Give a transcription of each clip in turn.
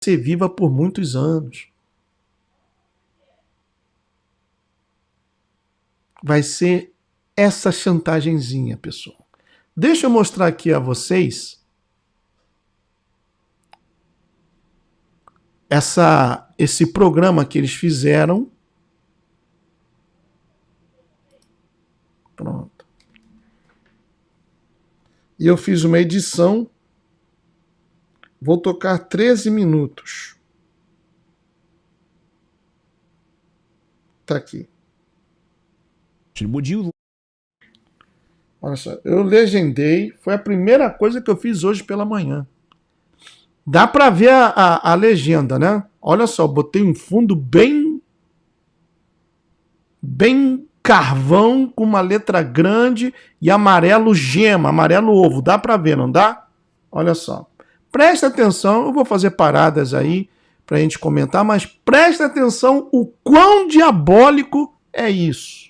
você viva por muitos anos. Vai ser essa chantagenzinha, pessoal. Deixa eu mostrar aqui a vocês esse programa que eles fizeram. Pronto. E eu fiz uma edição. Vou tocar 13 minutos. Tá aqui. Olha só, eu legendei. Foi a primeira coisa que eu fiz hoje pela manhã. Dá para ver a legenda, né? Olha só, botei um fundo bem carvão, com uma letra grande e amarelo gema, amarelo ovo. Dá para ver, não dá? Olha só. Presta atenção, eu vou fazer paradas aí para a gente comentar, mas presta atenção o quão diabólico é isso.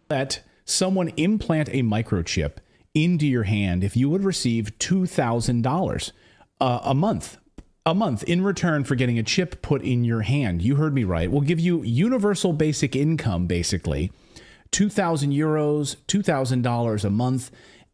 Let someone implant a microchip into your hand if you would receive $2,000 a month. A month in return for getting a chip put in your hand. You heard me right. We'll give you universal basic income, basically. 2,000 euros, $2,000 a month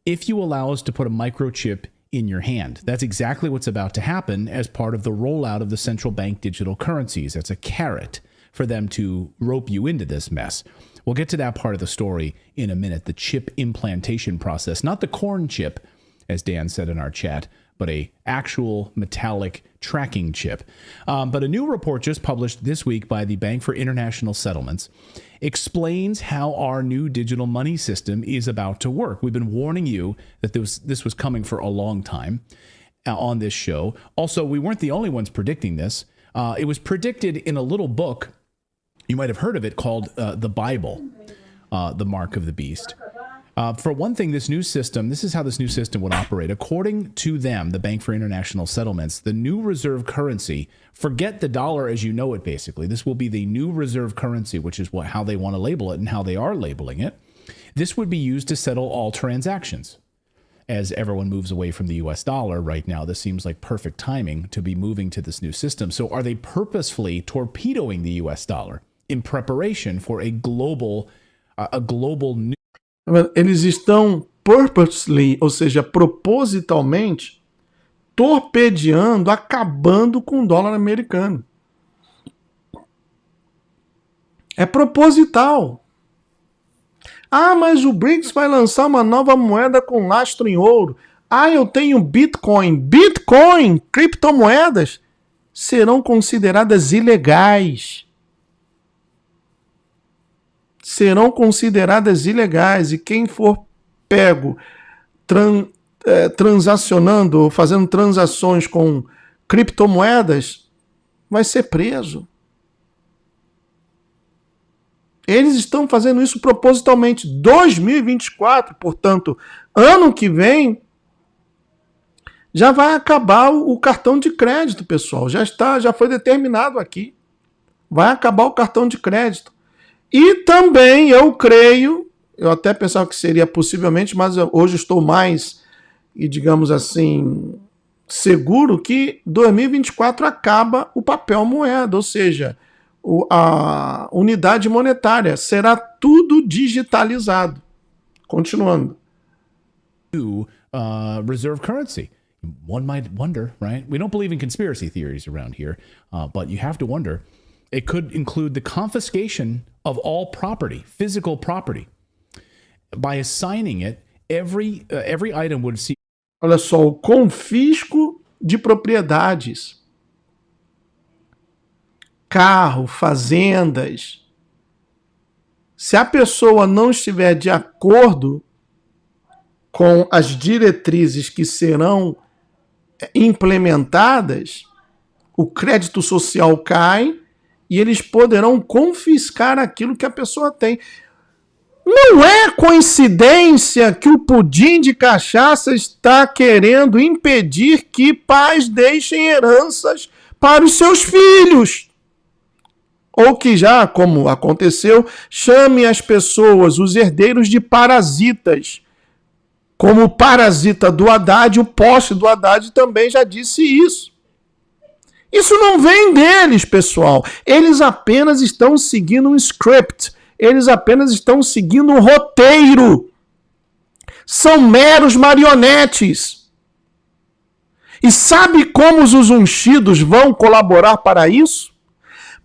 if you allow us to put a microchip in your hand. That's exactly what's about to happen as part of the rollout of the central bank digital currencies. That's a carrot for them to rope you into this mess. We'll get to that part of the story in a minute, the chip implantation process, not the corn chip, as Dan said in our chat, but a actual metallic tracking chip. But a new report just published this week by the Bank for International Settlements explains how our new digital money system is about to work. We've been warning you that this was coming for a long time on this show. Also, we weren't the only ones predicting this. It was predicted in a little book, you might have heard of it, called The Bible, The Mark of the Beast. For one thing, this is how this new system would operate. According to them, the Bank for International Settlements, the new reserve currency, forget the dollar as you know it, basically. This will be the new reserve currency, which is how they want to label it and how they are labeling it. This would be used to settle all transactions. As everyone moves away from the US dollar right now, this seems like perfect timing to be moving to this new system. So are they purposefully torpedoing the US dollar in preparation for a global new... Eles estão purposely, ou seja, propositalmente, torpedeando, acabando com o dólar americano. É proposital. Ah, mas o BRICS vai lançar uma nova moeda com lastro em ouro. Ah, eu tenho Bitcoin. Bitcoin, criptomoedas, serão consideradas ilegais. Serão consideradas ilegais, e quem for pego transacionando ou fazendo transações com criptomoedas vai ser preso. Eles estão fazendo isso propositalmente. 2024, portanto, ano que vem, já vai acabar o cartão de crédito, pessoal. Já foi determinado aqui. Vai acabar o cartão de crédito. E também eu creio, eu até pensava que seria possivelmente, mas hoje estou mais, e digamos assim, seguro que 2024 acaba o papel moeda, ou seja, a unidade monetária, será tudo digitalizado. Continuando. Reserve currency. One might wonder, right? We don't believe in conspiracy theories around here, but you have to wonder. It could include the confiscation of all property, physical property. By assigning it, every item would see... Olha só, o confisco de propriedades. Carro, fazendas. Se a pessoa não estiver de acordo com as diretrizes que serão implementadas, o crédito social cai e eles poderão confiscar aquilo que a pessoa tem. Não é coincidência que o pudim de cachaça está querendo impedir que pais deixem heranças para os seus filhos. Ou que já, como aconteceu, chame as pessoas, os herdeiros, de parasitas. Como o parasita do Haddad, o poste do Haddad também já disse isso. Isso não vem deles, pessoal. Eles apenas estão seguindo um script. Eles apenas estão seguindo um roteiro. São meros marionetes. E sabe como os ungidos vão colaborar para isso?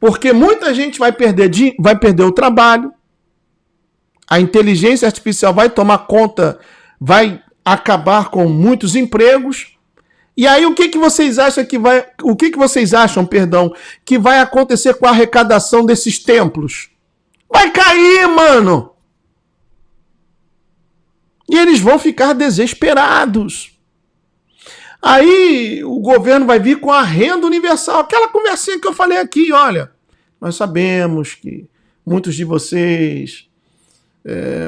Porque muita gente vai perder o trabalho. A inteligência artificial vai tomar conta, vai acabar com muitos empregos. E aí o que vocês acham que vai acontecer com a arrecadação desses templos? Vai cair, mano. E eles vão ficar desesperados. Aí o governo vai vir com a renda universal, aquela conversinha que eu falei aqui, olha, nós sabemos que muitos de vocês,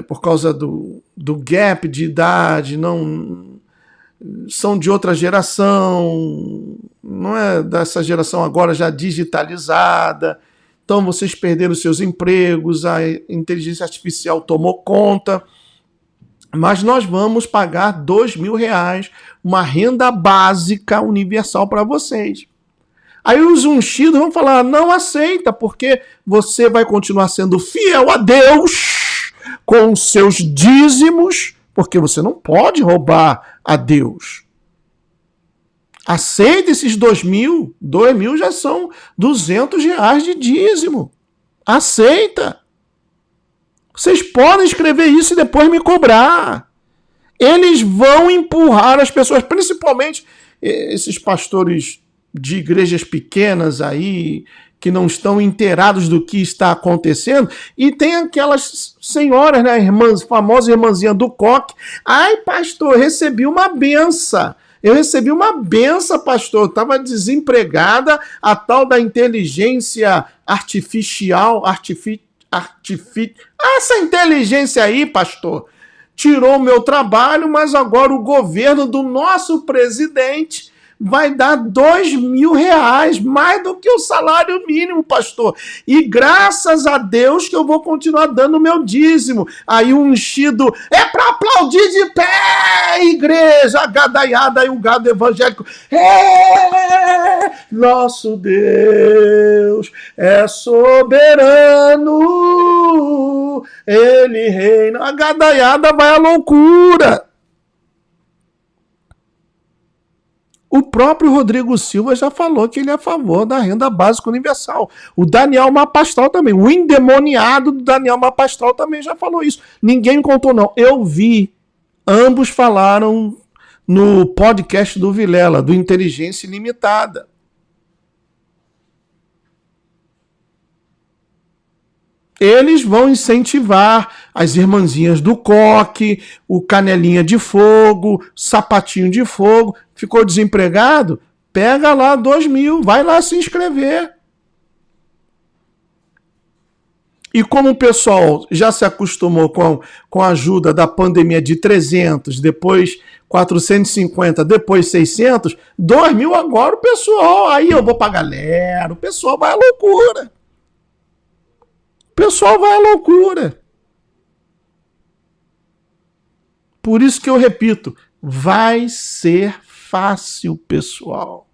por causa do gap de idade, não são de outra geração, não é dessa geração agora já digitalizada, então vocês perderam seus empregos, a inteligência artificial tomou conta, mas nós vamos pagar R$2.000, uma renda básica universal para vocês. Aí os ungidos vão falar, não aceita, porque você vai continuar sendo fiel a Deus com os seus dízimos, porque você não pode roubar a Deus. Aceita esses 2.000, 2.000 já são R$200 de dízimo. Aceita. Vocês podem escrever isso e depois me cobrar. Eles vão empurrar as pessoas, principalmente esses pastores de igrejas pequenas aí, que não estão inteirados do que está acontecendo, e tem aquelas senhoras, né, famosa irmãzinha do coque. Ai, pastor, recebi uma benção. Eu recebi uma benção, pastor. Estava desempregada, a tal da inteligência artificial, essa inteligência aí, pastor, tirou o meu trabalho, mas agora o governo do nosso presidente vai dar R$2.000, mais do que o salário mínimo, pastor. E graças a Deus que eu vou continuar dando o meu dízimo. Aí o ungido, é para aplaudir de pé, igreja, a gadaiada e o gado evangélico. Nosso Deus é soberano, ele reina. A gadaiada vai à loucura. O próprio Rodrigo Silva já falou que ele é a favor da renda básica universal. O Daniel Mapastral também. O endemoniado do Daniel Mapastral também já falou isso. Ninguém me contou, não. Eu vi. Ambos falaram no podcast do Vilela, do Inteligência Ilimitada. Eles vão incentivar as irmãzinhas do coque, o canelinha de fogo, sapatinho de fogo. Ficou desempregado? Pega lá 2.000, vai lá se inscrever. E como o pessoal já se acostumou com a ajuda da pandemia de 300, depois 450, depois 600, 2.000 agora o pessoal, aí eu vou pra galera, o pessoal vai à loucura. O pessoal vai à loucura. Por isso que eu repito, vai ser fácil, pessoal.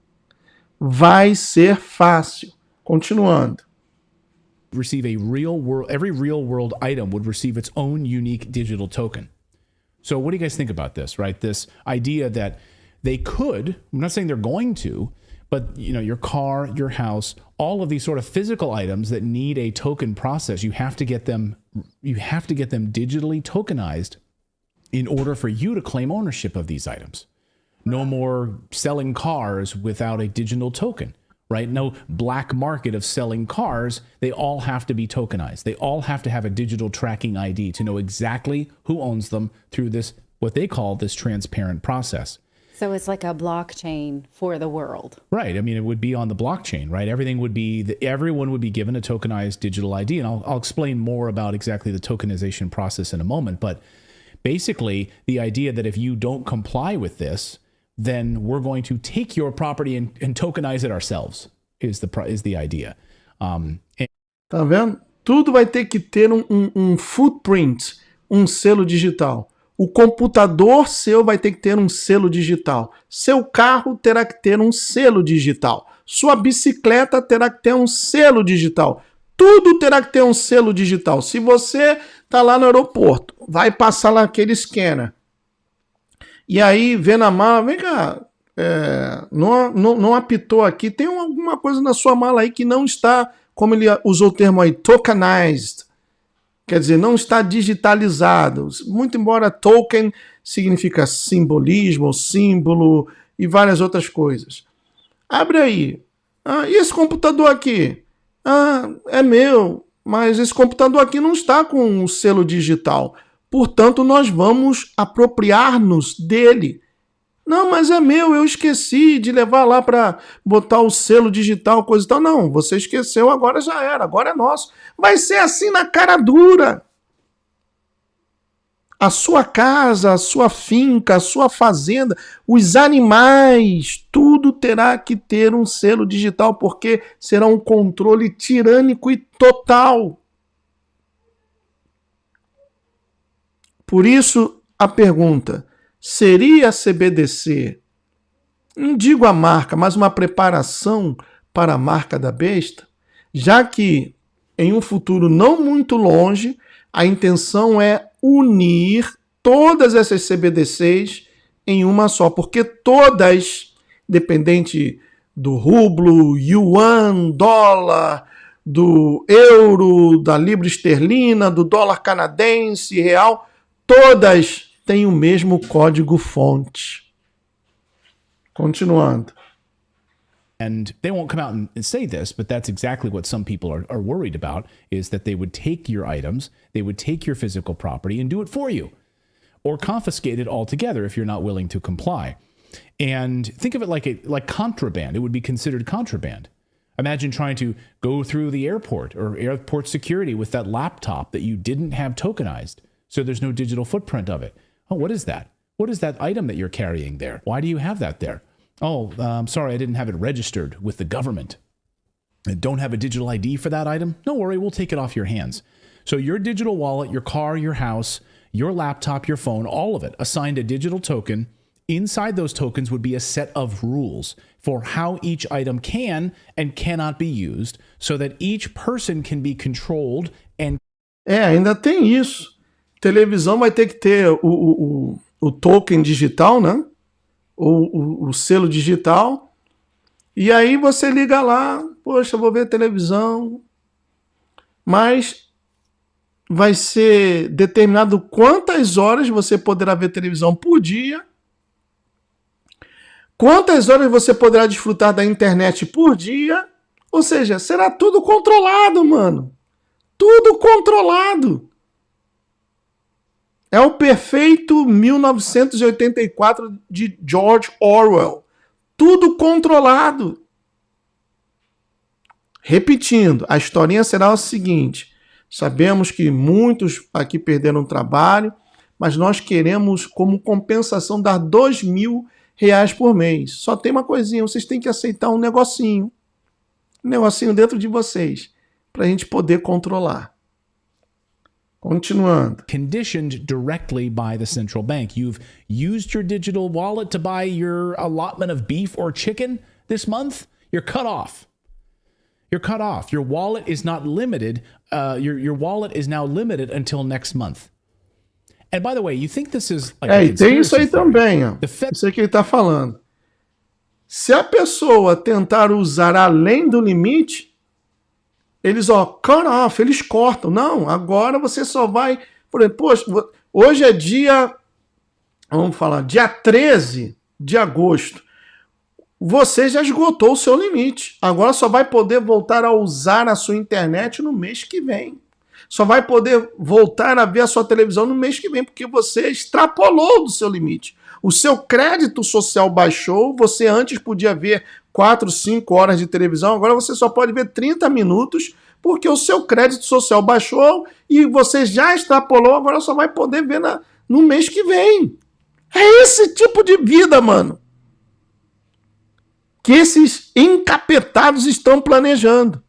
Vai ser fácil. Continuando. Receive a real world, every real world item would receive its own unique digital token. So what do you guys think about this, right? This idea that they could, I'm not saying they're going to, but you know, your car, your house, all of these sort of physical items that need a token process, you have to get them digitally tokenized in order for you to claim ownership of these items. No more selling cars without a digital token, right? No black market of selling cars. They all have to be tokenized. They all have to have a digital tracking ID to know exactly who owns them through this, what they call this transparent process. So it's like a blockchain for the world. Right. I mean, it would be on the blockchain, right? Everyone would be given a tokenized digital ID. And I'll explain more about exactly the tokenization process in a moment. But basically, the idea that if you don't comply with this, then we're going to take your property and tokenize it ourselves, is the idea. Tá vendo? Tudo vai ter que ter um footprint, um selo digital. O computador seu vai ter que ter um selo digital. Seu carro terá que ter um selo digital. Sua bicicleta terá que ter um selo digital. Tudo terá que ter um selo digital. Se você está lá no aeroporto, vai passar lá aquele scanner, e aí vê na mala, vem cá, não apitou aqui, tem alguma coisa na sua mala aí que não está, como ele usou o termo aí, tokenized. Quer dizer, não está digitalizado. Muito embora token significa simbolismo, símbolo e várias outras coisas. Abre aí. E esse computador aqui? É meu, mas esse computador aqui não está com um selo digital. Portanto, nós vamos apropriar-nos dele. Não, mas é meu, eu esqueci de levar lá para botar o selo digital, coisa e tal. Não, você esqueceu, agora já era, agora é nosso. Vai ser assim na cara dura. A sua casa, a sua finca, a sua fazenda, os animais, tudo terá que ter um selo digital, porque será um controle tirânico e total. Por isso, a pergunta: seria a CBDC, não digo a marca, mas uma preparação para a marca da besta? Já que, em um futuro não muito longe, a intenção é unir todas essas CBDCs em uma só, porque todas, dependente do rublo, yuan, dólar, do euro, da libra esterlina, do dólar canadense, real, todas têm o mesmo código-fonte. Continuando. And they won't come out and say this, but that's exactly what some people are worried about, is that they would take your items, they would take your physical property and do it for you, or confiscate it altogether if you're not willing to comply. And think of it like contraband. It would be considered contraband. Imagine trying to go through the airport or airport security with that laptop that you didn't have tokenized, so there's no digital footprint of it. Oh, what is that? What is that item that you're carrying there? Why do you have that there? Oh, I'm sorry, I didn't have it registered with the government. I don't have a digital ID for that item? No worry, we'll take it off your hands. So your digital wallet, your car, your house, your laptop, your phone, all of it assigned a digital token. Inside those tokens would be a set of rules for how each item can and cannot be used so that each person can be controlled and... ainda tem isso. Televisão vai ter que ter o token digital, né? O selo digital, e aí você liga lá, poxa, vou ver televisão, mas vai ser determinado quantas horas você poderá ver televisão por dia, quantas horas você poderá desfrutar da internet por dia, ou seja, será tudo controlado, mano. Tudo controlado. É o perfeito 1984 de George Orwell. Tudo controlado. Repetindo, a historinha será o seguinte. Sabemos que muitos aqui perderam o trabalho, mas nós queremos, como compensação, dar R$2.000 por mês. Só tem uma coisinha, vocês têm que aceitar um negocinho dentro de vocês, para a gente poder controlar. Continuando. Conditioned directly by the central bank. You've used your digital wallet to buy your allotment of beef or chicken this month. You're cut off. You're cut off. Your wallet is not limited. Your wallet is now limited until next month. And by the way, you think this is like e tem isso aí também, ó. Isso aí que ele está falando. Se a pessoa tentar usar além do limite, eles, cut off, eles cortam. Não, agora você só vai... Por exemplo, poxa, hoje é dia 13 de agosto. Você já esgotou o seu limite. Agora só vai poder voltar a usar a sua internet no mês que vem. Só vai poder voltar a ver a sua televisão no mês que vem, porque você extrapolou do seu limite. O seu crédito social baixou, você antes podia ver 4, 5 horas de televisão, agora você só pode ver 30 minutos, porque o seu crédito social baixou e você já extrapolou, agora só vai poder ver no mês que vem. É esse tipo de vida, mano, que esses encapetados estão planejando.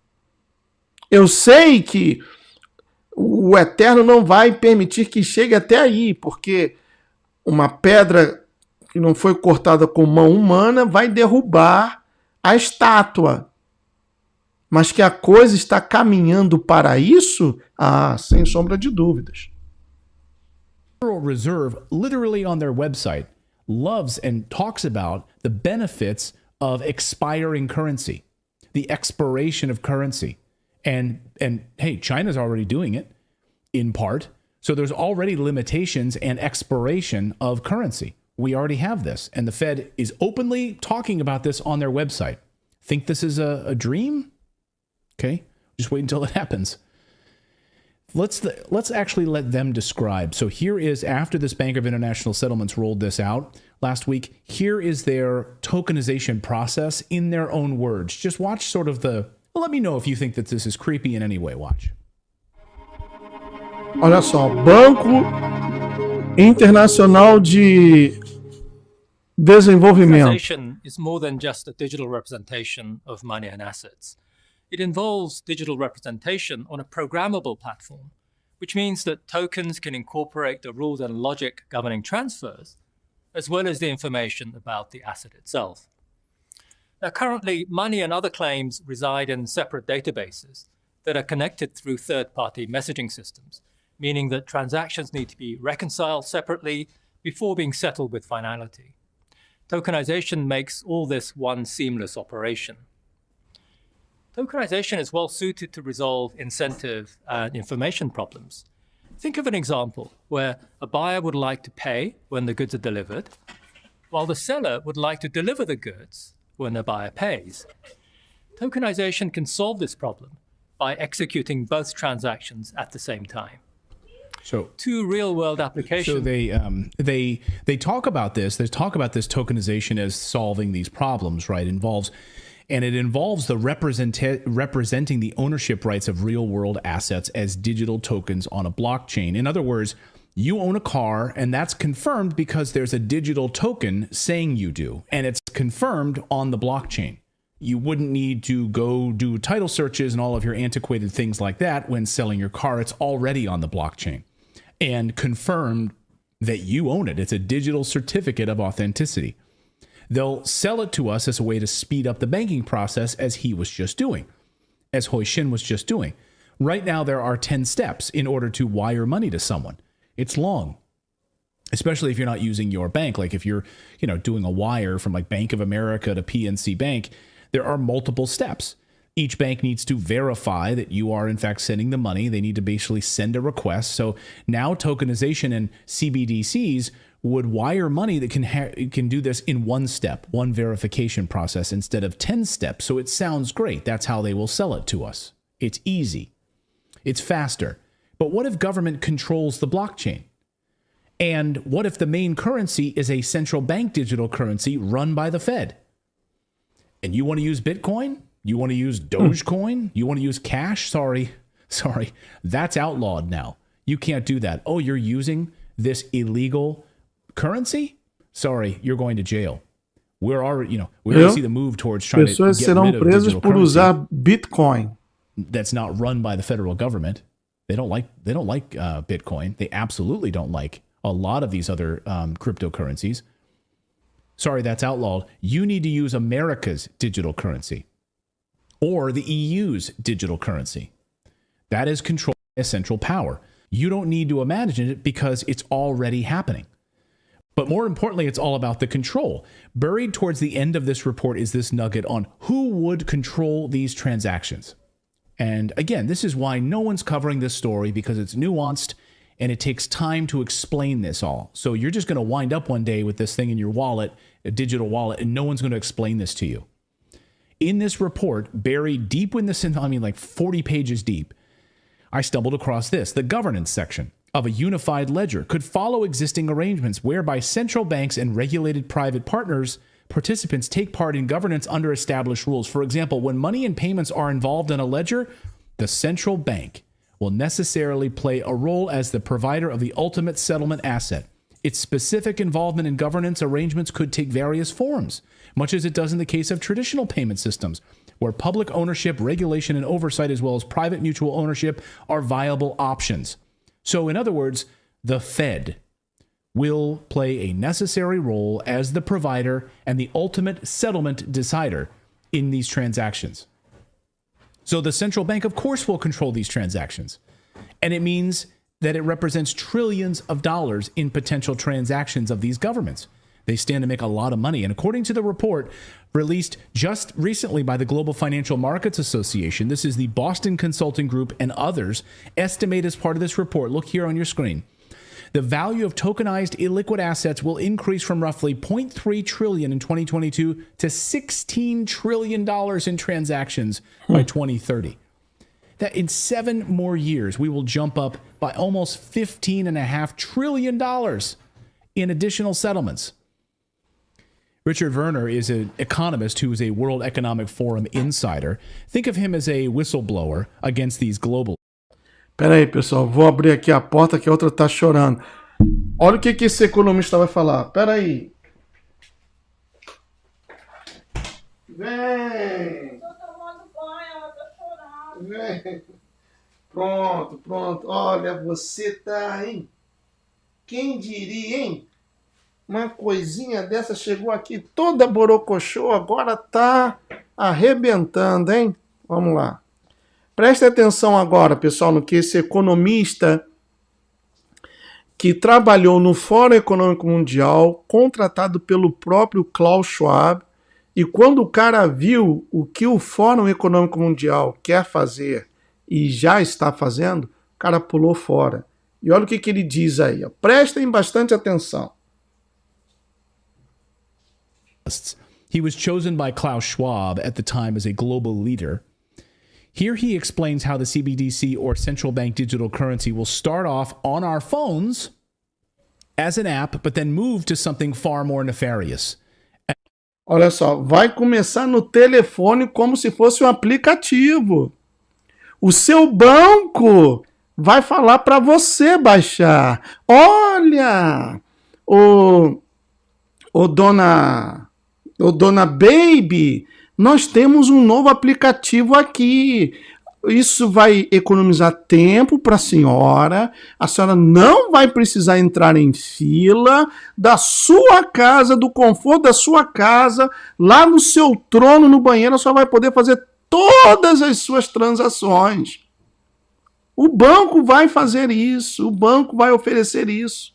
Eu sei que o Eterno não vai permitir que chegue até aí, porque uma pedra que não foi cortada com mão humana vai derrubar a estátua, mas que a coisa está caminhando para isso, sem sombra de dúvidas. Federal Reserve, literally on their website, loves and talks about the benefits of expiring currency, the expiration of currency. And hey, China's already doing it in part. So there's already limitations and expiration of currency. We already have this. And the Fed is openly talking about this on their website. Think this is a dream? Okay, just wait until it happens. Let's actually let them describe. So here is, after this Bank of International Settlements rolled this out last week, here is their tokenization process in their own words. Just watch sort of let me know if you think that this is creepy in any way. Watch. Olha só, Banco Internacional de Desenvolvimento. Tokenization is more than just a digital representation of money and assets. It involves digital representation on a programmable platform, which means that tokens can incorporate the rules and logic governing transfers, as well as the information about the asset itself. Now, currently, money and other claims reside in separate databases that are connected through third-party messaging systems, meaning that transactions need to be reconciled separately before being settled with finality. Tokenization makes all this one seamless operation. Tokenization is well suited to resolve incentive and information problems. Think of an example where a buyer would like to pay when the goods are delivered, while the seller would like to deliver the goods when the buyer pays. Tokenization can solve this problem by executing both transactions at the same time. So two real-world applications. So they talk about this. They talk about this tokenization as solving these problems, right? It involves the representing the ownership rights of real-world assets as digital tokens on a blockchain. In other words, you own a car, and that's confirmed because there's a digital token saying you do, and it's confirmed on the blockchain. You wouldn't need to go do title searches and all of your antiquated things like that when selling your car. It's already on the blockchain and confirmed that you own it. It's a digital certificate of authenticity. They'll sell it to us as a way to speed up the banking process, as he was just doing, as Hui Xin was just doing. Right now, there are 10 steps in order to wire money to someone. It's long, especially if you're not using your bank. Like if you're, doing a wire from like Bank of America to PNC Bank, there are multiple steps. Each bank needs to verify that you are in fact sending the money. They need to basically send a request. So now tokenization and CBDCs would wire money that can do this in one step, one verification process instead of 10 steps. So it sounds great. That's how they will sell it to us. It's easy. It's faster. But what if government controls the blockchain? And what if the main currency is a central bank digital currency run by the Fed? And you want to use Bitcoin? You want to use Dogecoin? You want to use cash? Sorry. That's outlawed now. You can't do that. Oh, you're using this illegal currency? Sorry, you're going to jail. We're already, we already see the move towards trying to get rid of digital por currency. usar Bitcoin. That's not run by the federal government. They don't like Bitcoin. They absolutely don't like a lot of these other cryptocurrencies. Sorry, that's outlawed. You need to use America's digital currency or the EU's digital currency. That is controlled by a central power. You don't need to imagine it because it's already happening. But more importantly, it's all about the control. Buried towards the end of this report is this nugget on who would control these transactions. And again, this is why no one's covering this story, because it's nuanced and it takes time to explain this all. So you're just going to wind up one day with this thing in your wallet, a digital wallet, and no one's going to explain this to you. In this report, buried deep in this, like 40 pages deep, I stumbled across this. The governance section of a unified ledger could follow existing arrangements whereby central banks and regulated private participants take part in governance under established rules. For example, when money and payments are involved in a ledger, the central bank will necessarily play a role as the provider of the ultimate settlement asset. Its specific involvement in governance arrangements could take various forms, much as it does in the case of traditional payment systems, where public ownership, regulation, and oversight, as well as private mutual ownership, are viable options. So, in other words, the Fed will play a necessary role as the provider and the ultimate settlement decider in these transactions. So the central bank, of course, will control these transactions. And it means that it represents trillions of dollars in potential transactions of these governments. They stand to make a lot of money. And according to the report released just recently by the Global Financial Markets Association, this is the Boston Consulting Group and others, estimate as part of this report, look here on your screen, the value of tokenized illiquid assets will increase from roughly $0.3 trillion in 2022 to $16 trillion in transactions by 2030. That in 7 more years, we will jump up by almost $15.5 trillion in additional settlements. Richard Werner is an economist who is a World Economic Forum insider. Think of him as a whistleblower against these global. Pera aí, pessoal, vou abrir aqui a porta que a outra tá chorando. Olha o que esse economista vai falar. Pera aí. Vem. Tô tomando banho, ela tá chorando. Vem. Pronto, pronto. Olha, você tá, hein? Quem diria, hein? Uma coisinha dessa chegou aqui toda borocochô, agora tá arrebentando, hein? Vamos lá. Preste atenção agora, pessoal, no que esse economista que trabalhou no Fórum Econômico Mundial, contratado pelo próprio Klaus Schwab, e quando o cara viu o que o Fórum Econômico Mundial quer fazer e já está fazendo, o cara pulou fora. E olha o que ele diz aí. Ó. Prestem bastante atenção. He was chosen by Klaus Schwab at the time as a global leader. Here he explains how the CBDC, or central bank digital currency, will start off on our phones as an app, but then move to something far more nefarious. Olha só, vai começar no telefone como se fosse um aplicativo. O seu banco vai falar para você baixar. Olha, o dona Baby, nós temos um novo aplicativo aqui. Isso vai economizar tempo para a senhora não vai precisar entrar em fila da sua casa, do conforto da sua casa, lá no seu trono, no banheiro, só vai poder fazer todas as suas transações. O banco vai fazer isso, o banco vai oferecer isso.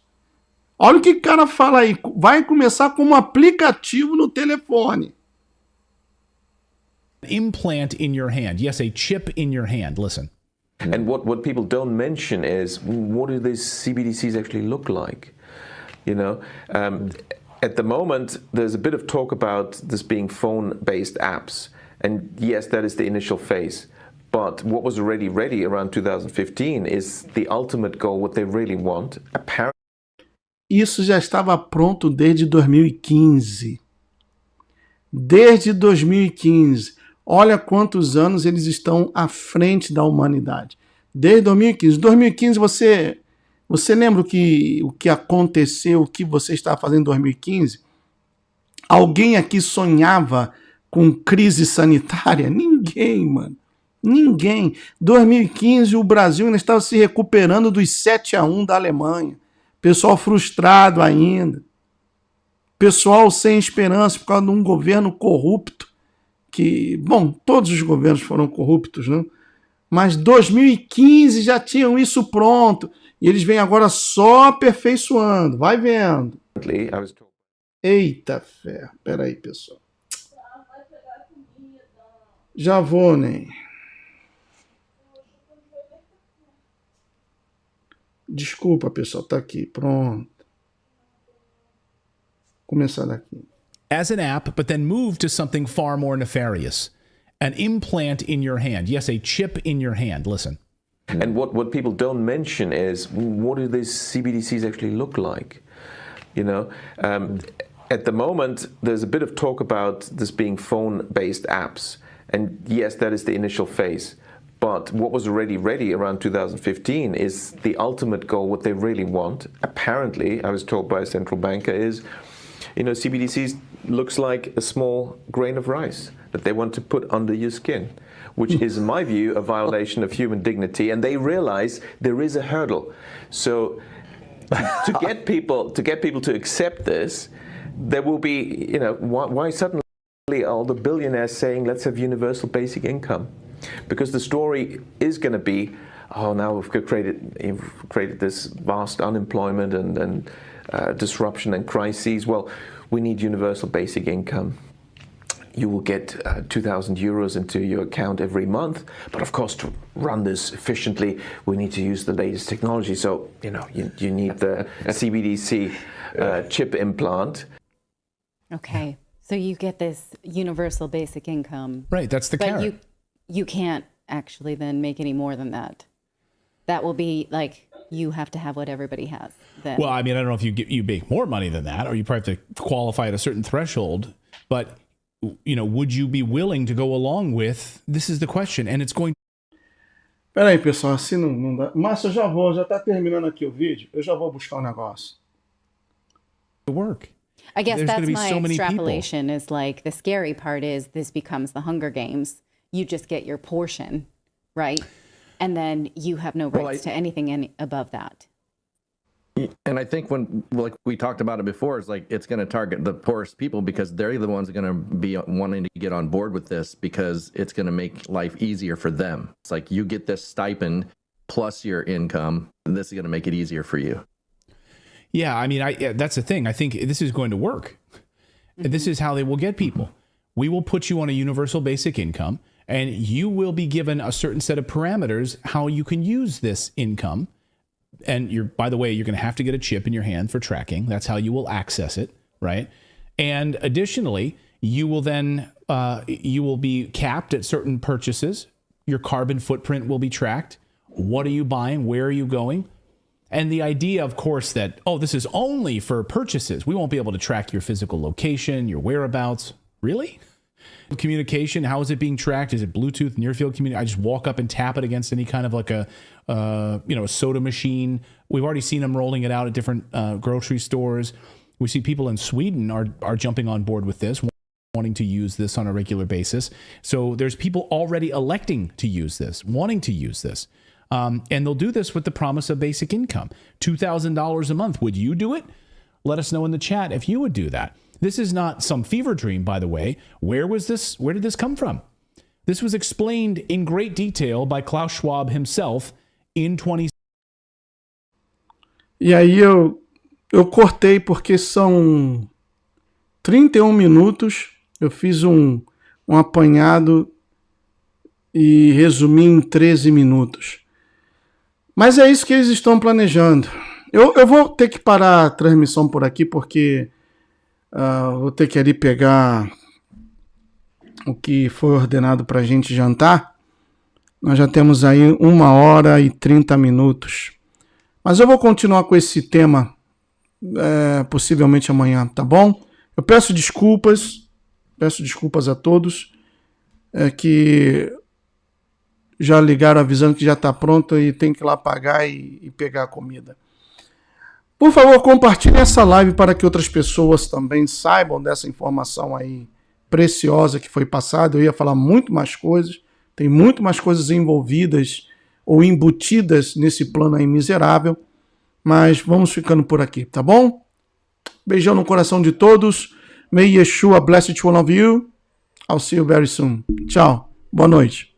Olha o que o cara fala aí, vai começar como um aplicativo no telefone. Implant in your hand. Yes, a chip in your hand. Listen. And what people don't mention is, what do these CBDCs actually look like? You know, at the moment, there's a bit of talk about this being phone-based apps. And yes, that is the initial phase. But what was already ready around 2015 is the ultimate goal, what they really want. Apparently, isso já estava pronto desde 2015. Desde 2015. Olha quantos anos eles estão à frente da humanidade. Desde 2015. 2015, você lembra o que aconteceu, o que você estava fazendo em 2015? Alguém aqui sonhava com crise sanitária? Ninguém, mano. Ninguém. 2015, o Brasil ainda estava se recuperando dos 7-1 da Alemanha. Pessoal frustrado ainda. Pessoal sem esperança por causa de um governo corrupto. Que, bom, todos os governos foram corruptos, né? Mas 2015 já tinham isso pronto. E eles vêm agora só aperfeiçoando. Vai vendo. Eita fé. Peraí, pessoal. Já vou, Ney. Desculpa, pessoal. Tá aqui. Pronto. Começar daqui. As an app, but then move to something far more nefarious. An implant in your hand. Yes, a chip in your hand. Listen. And what people don't mention is, what do these CBDCs actually look like? You know, at the moment, there's a bit of talk about this being phone-based apps. And yes, that is the initial phase. But what was already ready around 2015 is the ultimate goal, what they really want. Apparently, I was told by a central banker, is, you know, CBDCs looks like a small grain of rice that they want to put under your skin, which is, in my view, a violation of human dignity. And they realize there is a hurdle. So to get people to accept this, there will be, you know, why suddenly all the billionaires saying, let's have universal basic income. Because the story is going to be, oh, now we've created this vast unemployment and disruption and crises. Well, we need universal basic income. You will get 2,000 euros into your account every month. But of course, to run this efficiently, we need to use the latest technology. So, you need the CBDC chip implant. Okay. So you get this universal basic income. Right. That's the carrot. But you can't actually then make any more than that. That will be like, you have to have what everybody has then. Well, I mean, I don't know if you make more money than that, or you probably have to qualify at a certain threshold, but would you be willing to go along with, this is the question, and it's going. Peraí, pessoal, assim não dá. Márcio, já tá terminando aqui o vídeo, eu já vou buscar um negócio. To work. I guess There's that's gonna be my so many extrapolation is like, the scary part is this becomes the Hunger Games. You just get your portion, right? And then you have no rights to anything above that. And I think when, like we talked about it before, it's like it's going to target the poorest people because they're the ones going to be wanting to get on board with this because it's going to make life easier for them. It's like you get this stipend plus your income, and this is going to make it easier for you. Yeah, I mean, that's the thing. I think this is going to work. Mm-hmm. This is how they will get people. We will put you on a universal basic income, and you will be given a certain set of parameters how you can use this income. And by the way, you're going to have to get a chip in your hand for tracking. That's how you will access it, right? And additionally, you will then you will be capped at certain purchases. Your carbon footprint will be tracked. What are you buying? Where are you going? And the idea, of course, that, this is only for purchases. We won't be able to track your physical location, your whereabouts. Really? Communication, how is it being tracked? Is it Bluetooth, near field communication? I just walk up and tap it against any kind of like a soda machine. We've already seen them rolling it out at different grocery stores. We see people in Sweden are jumping on board with this, wanting to use this on a regular basis. So there's people already electing to use this, wanting to use this. And they'll do this with the promise of basic income. $2,000 a month. Would you do it? Let us know in the chat if you would do that. This is not some fever dream, by the way. Where did this come from? This was explained in great detail by Klaus Schwab himself in 20. E aí eu cortei porque são 31 minutos. Eu fiz um apanhado e resumi em 13 minutos. Mas é isso que eles estão planejando. Eu vou ter que parar a transmissão por aqui porque vou ter que ali pegar o que foi ordenado para a gente jantar. Nós já temos aí 1 hora e 30 minutos. Mas eu vou continuar com esse tema possivelmente amanhã, tá bom? Eu peço desculpas a todos que já ligaram avisando que já está pronto e tem que ir lá pagar e pegar a comida. Por favor, compartilhe essa live para que outras pessoas também saibam dessa informação aí preciosa que foi passada. Eu ia falar muito mais coisas, tem muito mais coisas envolvidas ou embutidas nesse plano aí miserável, mas vamos ficando por aqui, tá bom? Beijão no coração de todos. May Yeshua bless each one of you. I'll see you very soon. Tchau. Boa noite.